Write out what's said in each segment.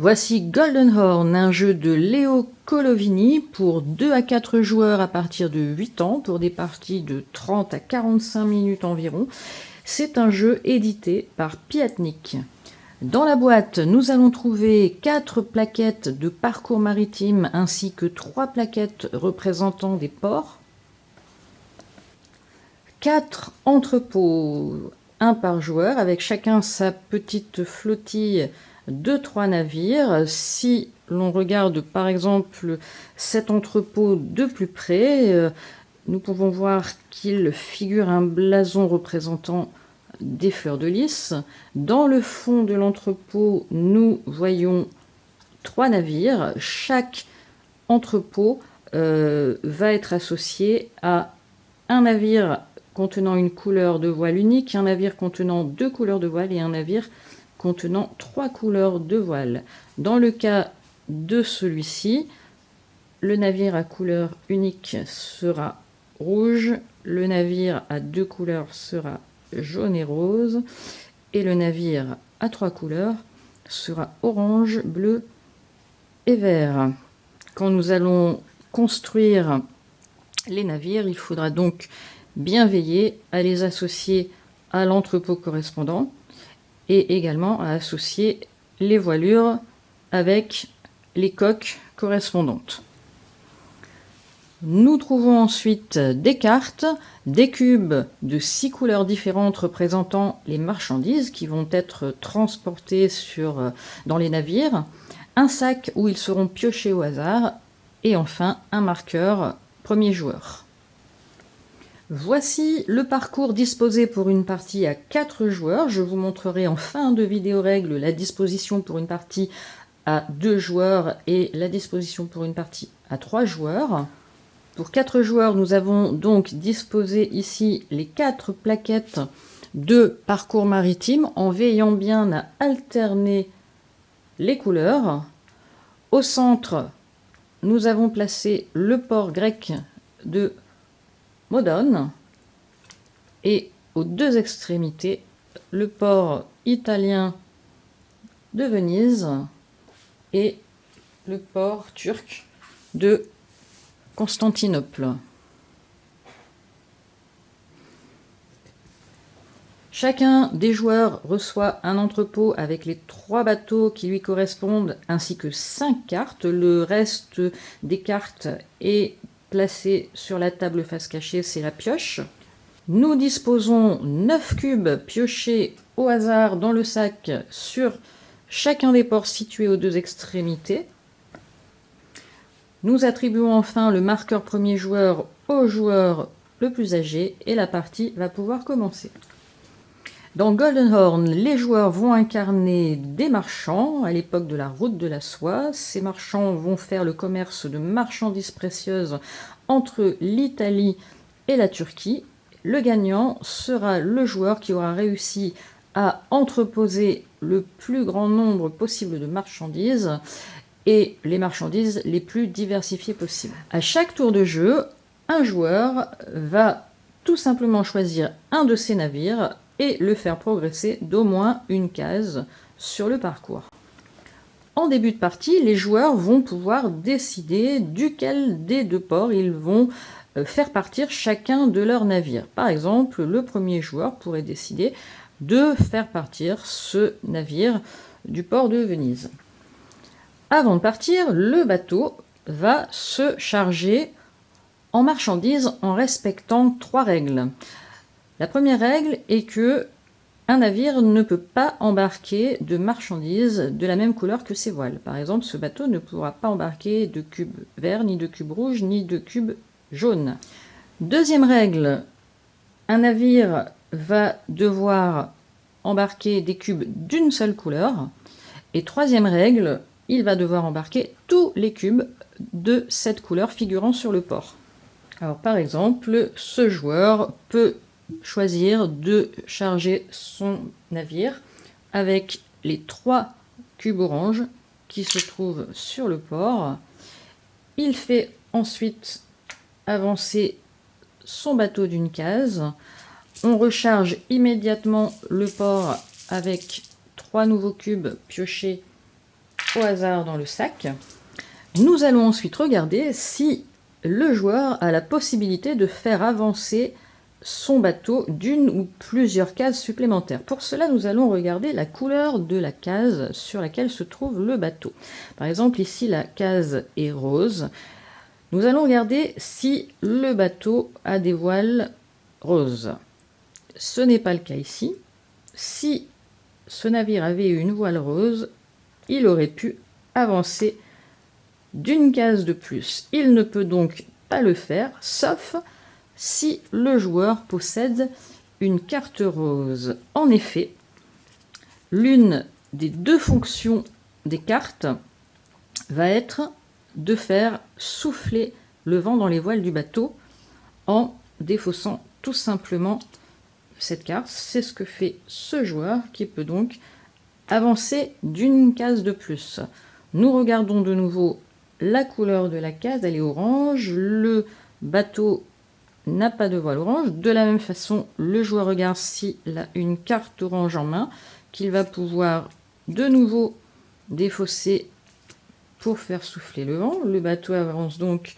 Voici Golden Horn, un jeu de Leo Colovini pour 2 à 4 joueurs à partir de 8 ans pour des parties de 30 à 45 minutes environ. C'est un jeu édité par Piatnik. Dans la boîte, nous allons trouver 4 plaquettes de parcours maritime ainsi que 3 plaquettes représentant des ports. 4 entrepôts, un par joueur, avec chacun sa petite flottille de 3 navires. Si l'on regarde par exemple cet entrepôt de plus près, nous pouvons voir qu'il figure un blason représentant des fleurs de lys. Dans le fond de l'entrepôt, nous voyons 3 navires. Chaque entrepôt va être associé à un navire contenant une couleur de voile unique, un navire contenant 2 couleurs de voile et un navire contenant 3 couleurs de voile. Dans le cas de celui-ci, le navire à couleur unique sera rouge, le navire à 2 couleurs sera jaune et rose, et le navire à 3 couleurs sera orange, bleu et vert. Quand nous allons construire les navires, il faudra donc bien veiller à les associer à l'entrepôt correspondant et également à associer les voilures avec les coques correspondantes. Nous trouvons ensuite des cartes, des cubes de 6 couleurs différentes représentant les marchandises qui vont être transportées dans les navires, un sac où ils seront piochés au hasard et enfin un marqueur premier joueur. Voici le parcours disposé pour une partie à 4 joueurs. Je vous montrerai en fin de vidéo règle la disposition pour une partie à 2 joueurs et la disposition pour une partie à 3 joueurs. Pour 4 joueurs, nous avons donc disposé ici les 4 plaquettes de parcours maritime en veillant bien à alterner les couleurs. Au centre, nous avons placé le port grec de Modone et aux 2 extrémités le port italien de Venise et le port turc de Constantinople. Chacun des joueurs reçoit un entrepôt avec les 3 bateaux qui lui correspondent ainsi que 5 cartes. Le reste des cartes est placé sur la table face cachée, c'est la pioche. Nous disposons 9 cubes piochés au hasard dans le sac sur chacun des ports situés aux 2 extrémités. Nous attribuons enfin le marqueur premier joueur au joueur le plus âgé et la partie va pouvoir commencer. Dans Golden Horn, les joueurs vont incarner des marchands à l'époque de la route de la soie. Ces marchands vont faire le commerce de marchandises précieuses entre l'Italie et la Turquie. Le gagnant sera le joueur qui aura réussi à entreposer le plus grand nombre possible de marchandises et les marchandises les plus diversifiées possibles. À chaque tour de jeu, un joueur va tout simplement choisir un de ces navires et le faire progresser d'au moins une case sur le parcours. En début de partie, les joueurs vont pouvoir décider duquel des 2 ports ils vont faire partir chacun de leurs navires. Par exemple, le premier joueur pourrait décider de faire partir ce navire du port de Venise. Avant de partir, le bateau va se charger en marchandises en respectant 3 règles. La première règle est que un navire ne peut pas embarquer de marchandises de la même couleur que ses voiles. Par exemple, ce bateau ne pourra pas embarquer de cubes verts, ni de cubes rouges, ni de cubes jaunes. Deuxième règle, un navire va devoir embarquer des cubes d'une seule couleur. Et troisième règle, il va devoir embarquer tous les cubes de cette couleur figurant sur le port. Alors par exemple, ce joueur peut choisir de charger son navire avec les 3 cubes oranges qui se trouvent sur le port. Il fait ensuite avancer son bateau d'une case. On recharge immédiatement le port avec 3 nouveaux cubes piochés au hasard dans le sac. Nous allons ensuite regarder si le joueur a la possibilité de faire avancer son bateau d'une ou plusieurs cases supplémentaires. Pour cela, nous allons regarder la couleur de la case sur laquelle se trouve le bateau. Par exemple, ici, la case est rose. Nous allons regarder si le bateau a des voiles roses. Ce n'est pas le cas ici. Si ce navire avait une voile rose, il aurait pu avancer d'une case de plus. Il ne peut donc pas le faire, sauf si le joueur possède une carte rose. En effet, l'une des deux fonctions des cartes va être de faire souffler le vent dans les voiles du bateau en défaussant tout simplement cette carte. C'est ce que fait ce joueur qui peut donc avancer d'une case de plus. Nous regardons de nouveau la couleur de la case, elle est orange. Le bateau n'a pas de voile orange. De la même façon, le joueur regarde s'il a une carte orange en main, qu'il va pouvoir de nouveau défausser pour faire souffler le vent. Le bateau avance donc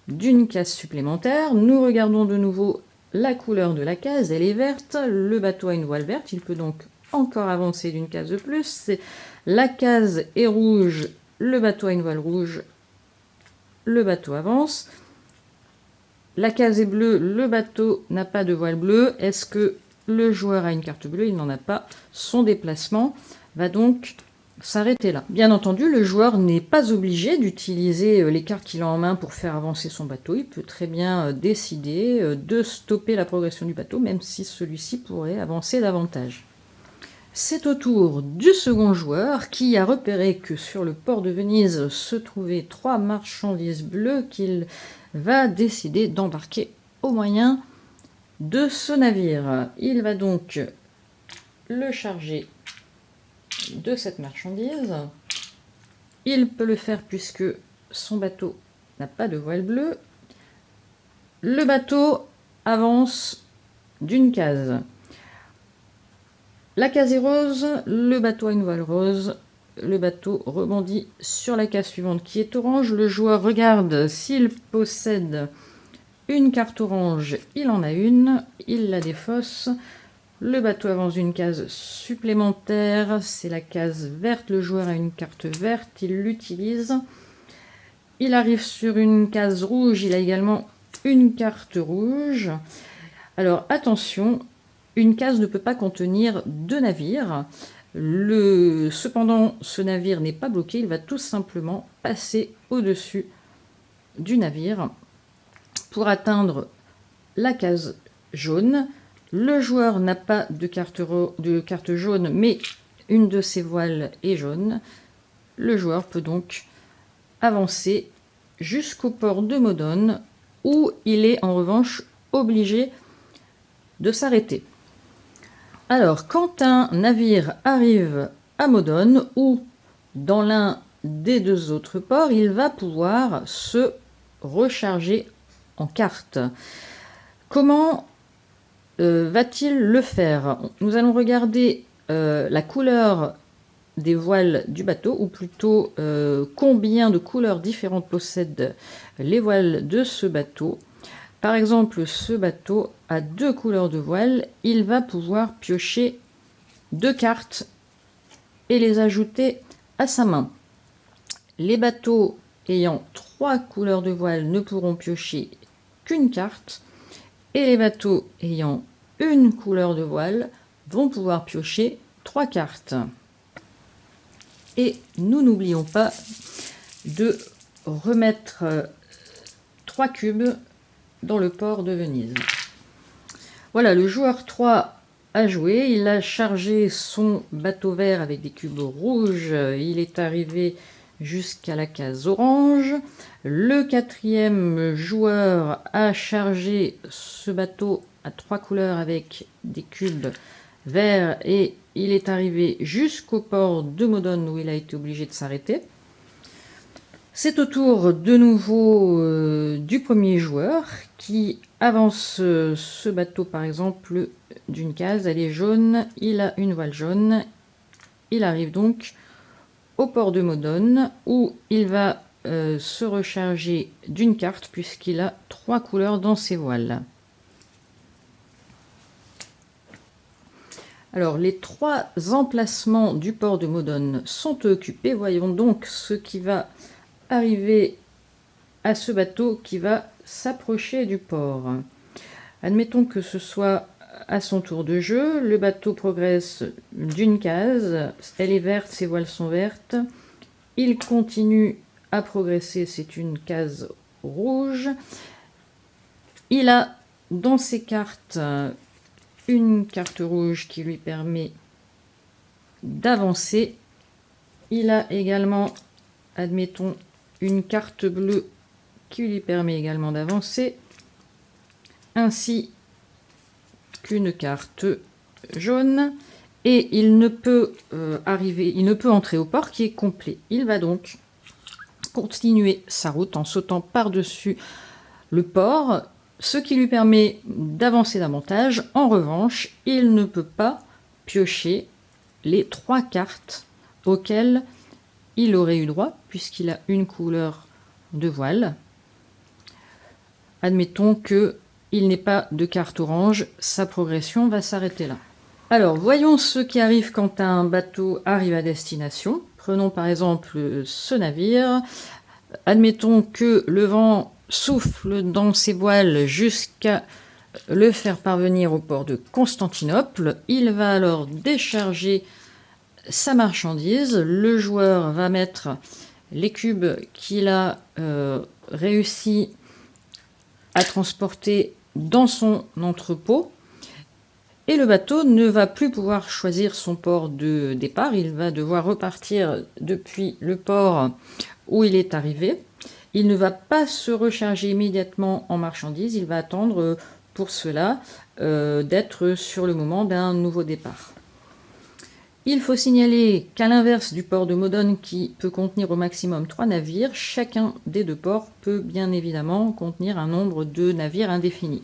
d'une case supplémentaire. Nous regardons de nouveau la couleur de la case, elle est verte. Le bateau a une voile verte, il peut donc encore avancer d'une case de plus. La case est rouge, le bateau a une voile rouge, le bateau avance. La case est bleue, le bateau n'a pas de voile bleue. Est-ce que le joueur a une carte bleue? Il n'en a pas. Son déplacement va donc s'arrêter là. Bien entendu, le joueur n'est pas obligé d'utiliser les cartes qu'il a en main pour faire avancer son bateau. Il peut très bien décider de stopper la progression du bateau, même si celui-ci pourrait avancer davantage. C'est au tour du second joueur qui a repéré que sur le port de Venise se trouvaient 3 marchandises bleues qu'il va décider d'embarquer au moyen de ce navire. Il va donc le charger de cette marchandise. Il peut le faire puisque son bateau n'a pas de voile bleue. Le bateau avance d'une case. La case est rose, le bateau a une voile rose, le bateau rebondit sur la case suivante qui est orange. Le joueur regarde s'il possède une carte orange, il en a une, il la défausse. Le bateau avance d'une case supplémentaire, c'est la case verte, le joueur a une carte verte, il l'utilise. Il arrive sur une case rouge, il a également une carte rouge. Alors attention, une case ne peut pas contenir 2 navires. Cependant, ce navire n'est pas bloqué, il va tout simplement passer au-dessus du navire pour atteindre la case jaune. Le joueur n'a pas de carte jaune, mais une de ses voiles est jaune. Le joueur peut donc avancer jusqu'au port de Modone, où il est en revanche obligé de s'arrêter. Alors, quand un navire arrive à Modone ou dans l'un des 2 autres ports, il va pouvoir se recharger en carte. Comment va-t-il le faire? Nous allons regarder la couleur des voiles du bateau, ou plutôt combien de couleurs différentes possèdent les voiles de ce bateau. Par exemple, ce bateau a 2 couleurs de voile. Il va pouvoir piocher 2 cartes et les ajouter à sa main. Les bateaux ayant 3 couleurs de voile ne pourront piocher qu'une carte, et les bateaux ayant une couleur de voile vont pouvoir piocher 3 cartes. Et nous n'oublions pas de remettre 3 cubes dans le port de Venise. Voilà, le joueur 3 a joué, il a chargé son bateau vert avec des cubes rouges, il est arrivé jusqu'à la case orange. Le 4e joueur a chargé ce bateau à 3 couleurs avec des cubes verts et il est arrivé jusqu'au port de Modone où il a été obligé de s'arrêter. C'est au tour de nouveau du premier joueur qui avance ce bateau par exemple d'une case, elle est jaune, il a une voile jaune, il arrive donc au port de Modone où il va se recharger d'une carte puisqu'il a 3 couleurs dans ses voiles. Alors, les 3 emplacements du port de Modone sont occupés. Voyons donc ce qui va arriver à ce bateau qui va s'approcher du port. Admettons que ce soit à son tour de jeu. Le bateau progresse d'une case. Elle est verte, ses voiles sont vertes. Il continue à progresser, c'est une case rouge. Il a dans ses cartes une carte rouge qui lui permet d'avancer. Il a également, admettons, une carte bleue qui lui permet également d'avancer, ainsi qu'une carte jaune. Et il ne peut entrer au port qui est complet. Il va donc continuer sa route en sautant par-dessus le port, ce qui lui permet d'avancer davantage. En revanche, il ne peut pas piocher les 3 cartes auxquelles il aurait eu droit, puisqu'il a une couleur de voile. Admettons qu'il n'ait pas de carte orange, sa progression va s'arrêter là. Alors, voyons ce qui arrive quand un bateau arrive à destination. Prenons par exemple ce navire. Admettons que le vent souffle dans ses voiles jusqu'à le faire parvenir au port de Constantinople. Il va alors décharger sa marchandise. Le joueur va mettre les cubes qu'il a réussi à transporter dans son entrepôt. Et le bateau ne va plus pouvoir choisir son port de départ. Il va devoir repartir depuis le port où il est arrivé. Il ne va pas se recharger immédiatement en marchandises. Il va attendre pour cela d'être sur le moment d'un nouveau départ. Il faut signaler qu'à l'inverse du port de Modone qui peut contenir au maximum 3 navires, chacun des 2 ports peut bien évidemment contenir un nombre de navires indéfini.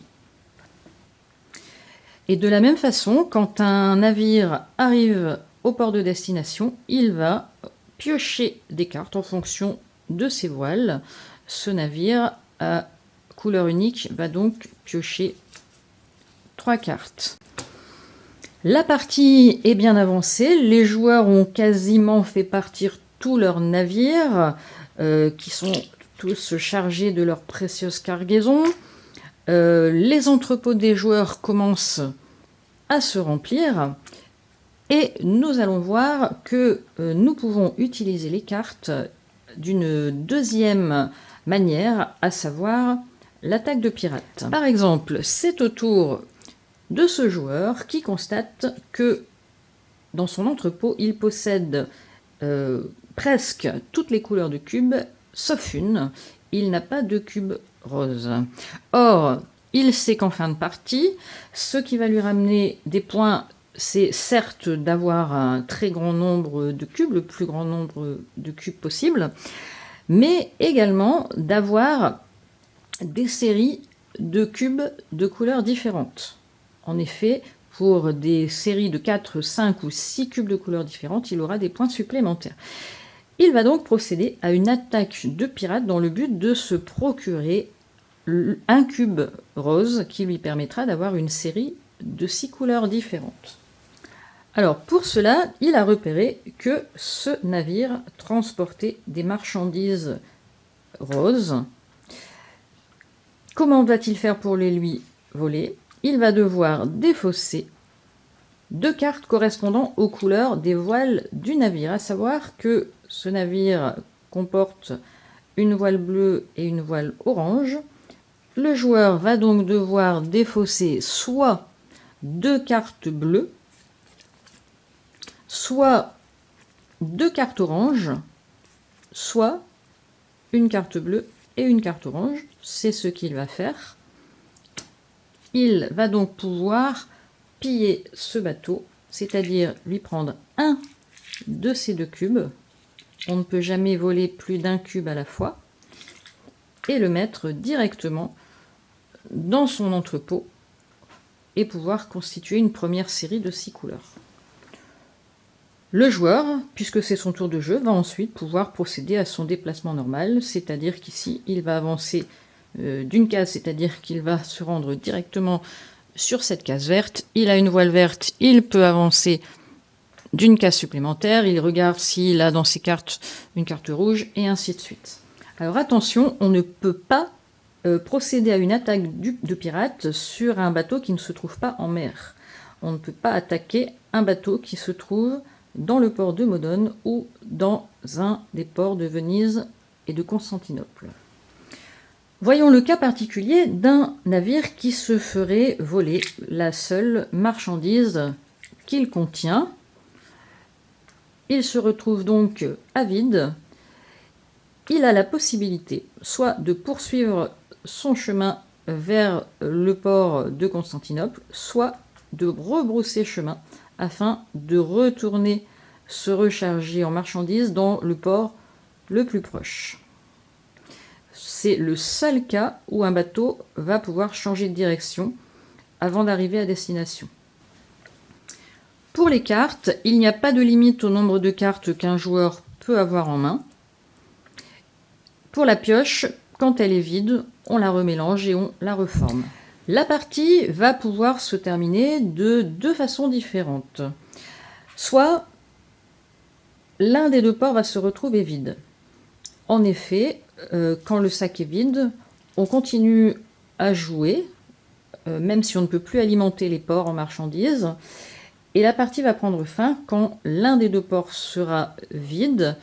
Et de la même façon, quand un navire arrive au port de destination, il va piocher des cartes en fonction de ses voiles. Ce navire à couleur unique va donc piocher 3 cartes. La partie est bien avancée. Les joueurs ont quasiment fait partir tous leurs navires, qui sont tous chargés de leurs précieuses cargaisons. Les entrepôts des joueurs commencent à se remplir et nous allons voir que nous pouvons utiliser les cartes d'une deuxième manière, à savoir l'attaque de pirates. Par exemple, c'est au tour de ce joueur qui constate que dans son entrepôt, il possède presque toutes les couleurs de cubes, sauf une. Il n'a pas de cube rose. Or, il sait qu'en fin de partie, ce qui va lui ramener des points, c'est certes d'avoir un très grand nombre de cubes, le plus grand nombre de cubes possible, mais également d'avoir des séries de cubes de couleurs différentes. En effet, pour des séries de 4, 5 ou 6 cubes de couleurs différentes, il aura des points supplémentaires. Il va donc procéder à une attaque de pirate dans le but de se procurer un cube rose qui lui permettra d'avoir une série de 6 couleurs différentes. Alors pour cela, il a repéré que ce navire transportait des marchandises roses. Comment va-t-il faire pour les lui voler? Il va devoir défausser 2 cartes correspondant aux couleurs des voiles du navire, à savoir que ce navire comporte une voile bleue et une voile orange. Le joueur va donc devoir défausser soit 2 cartes bleues, soit 2 cartes oranges, soit une carte bleue et une carte orange. C'est ce qu'il va faire. Il va donc pouvoir piller ce bateau, c'est-à-dire lui prendre un de ces 2 cubes. On ne peut jamais voler plus d'un cube à la fois. Et le mettre directement dans son entrepôt et pouvoir constituer une première série de 6 couleurs. Le joueur, puisque c'est son tour de jeu, va ensuite pouvoir procéder à son déplacement normal, c'est-à-dire qu'ici, il va avancer d'une case, c'est-à-dire qu'il va se rendre directement sur cette case verte. Il a une voile verte, il peut avancer d'une case supplémentaire, il regarde s'il a dans ses cartes une carte rouge, et ainsi de suite. Alors attention, on ne peut pas procéder à une attaque de pirate sur un bateau qui ne se trouve pas en mer. On ne peut pas attaquer un bateau qui se trouve dans le port de Modone ou dans un des ports de Venise et de Constantinople. Voyons le cas particulier d'un navire qui se ferait voler la seule marchandise qu'il contient. Il se retrouve donc à vide. Il a la possibilité soit de poursuivre son chemin vers le port de Constantinople, soit de rebrousser chemin afin de retourner se recharger en marchandises dans le port le plus proche. C'est le seul cas où un bateau va pouvoir changer de direction avant d'arriver à destination. Pour les cartes, il n'y a pas de limite au nombre de cartes qu'un joueur peut avoir en main. Pour la pioche, quand elle est vide, on la remélange et on la reforme. La partie va pouvoir se terminer de deux façons différentes. Soit l'un des deux ports va se retrouver vide. En effet, quand le sac est vide, on continue à jouer, même si on ne peut plus alimenter les ports en marchandises. Et la partie va prendre fin quand l'un des deux ports sera vide.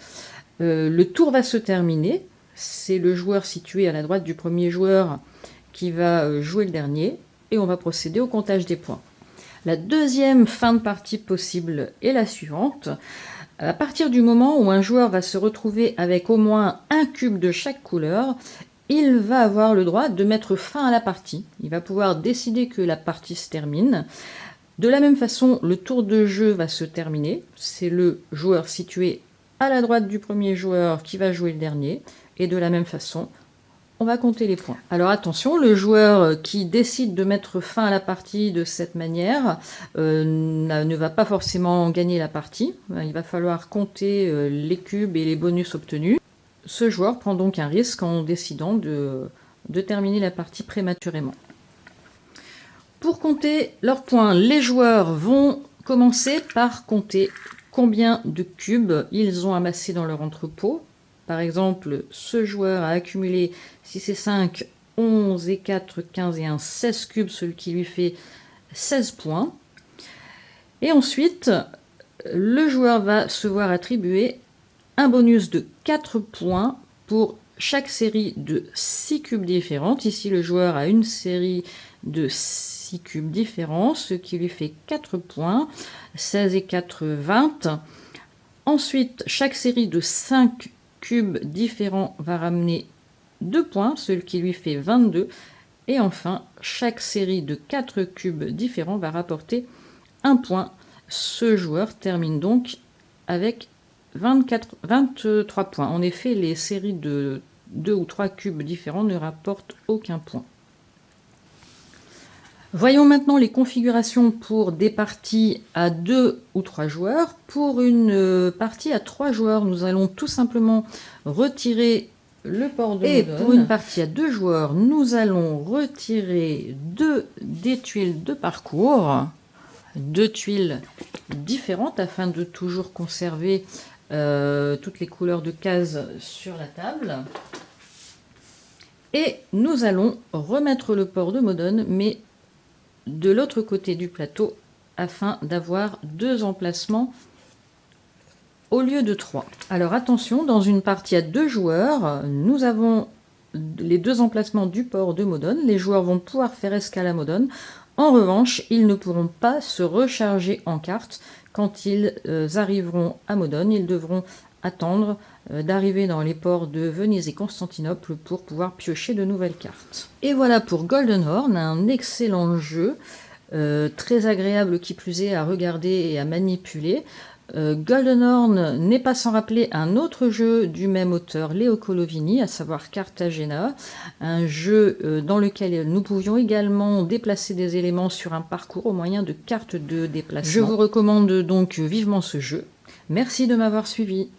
Le tour va se terminer. C'est le joueur situé à la droite du premier joueur qui va jouer le dernier. Et on va procéder au comptage des points. La deuxième fin de partie possible est la suivante. À partir du moment où un joueur va se retrouver avec au moins un cube de chaque couleur, il va avoir le droit de mettre fin à la partie. Il va pouvoir décider que la partie se termine. De la même façon, le tour de jeu va se terminer. C'est le joueur situé à la droite du premier joueur qui va jouer le dernier. Et de la même façon, on va compter les points. Alors attention, le joueur qui décide de mettre fin à la partie de cette manière ne va pas forcément gagner la partie. Il va falloir compter les cubes et les bonus obtenus. Ce joueur prend donc un risque en décidant de terminer la partie prématurément. Pour compter leurs points, les joueurs vont commencer par compter combien de cubes ils ont amassés dans leur entrepôt. Par exemple, ce joueur a accumulé 6 et 5, 11 et 4, 15 et 1, 16 cubes, ce qui lui fait 16 points. Et ensuite, le joueur va se voir attribuer un bonus de 4 points pour chaque série de 6 cubes différentes. Ici, le joueur a une série de 6 cubes différents, ce qui lui fait 4 points. 16 et 4, 20. Ensuite, chaque série de 5 cubes différents va ramener 2 points, ce qui lui fait 22. Et enfin, chaque série de 4 cubes différents va rapporter 1 point. Ce joueur termine donc avec 23 points. En effet, les séries de 2 ou 3 cubes différents ne rapportent aucun point. Voyons maintenant les configurations pour des parties à 2 ou 3 joueurs. Pour une partie à 3 joueurs, nous allons tout simplement retirer le port de Modone. Et pour une partie à 2 joueurs, nous allons retirer des tuiles de parcours, 2 tuiles différentes afin de toujours conserver toutes les couleurs de cases sur la table. Et nous allons remettre le port de Modone, mais de l'autre côté du plateau afin d'avoir 2 emplacements au lieu de 3. Alors attention, dans une partie à 2 joueurs, nous avons les 2 emplacements du port de Modone. Les joueurs vont pouvoir faire escale à Modone. En revanche, ils ne pourront pas se recharger en cartes quand ils arriveront à Modone. Ils devront attendre d'arriver dans les ports de Venise et Constantinople pour pouvoir piocher de nouvelles cartes. Et voilà pour Golden Horn, un excellent jeu, très agréable qui plus est à regarder et à manipuler. Golden Horn n'est pas sans rappeler un autre jeu du même auteur, Leo Colovini, à savoir Cartagena, un jeu dans lequel nous pouvions également déplacer des éléments sur un parcours au moyen de cartes de déplacement. Je vous recommande donc vivement ce jeu. Merci de m'avoir suivi.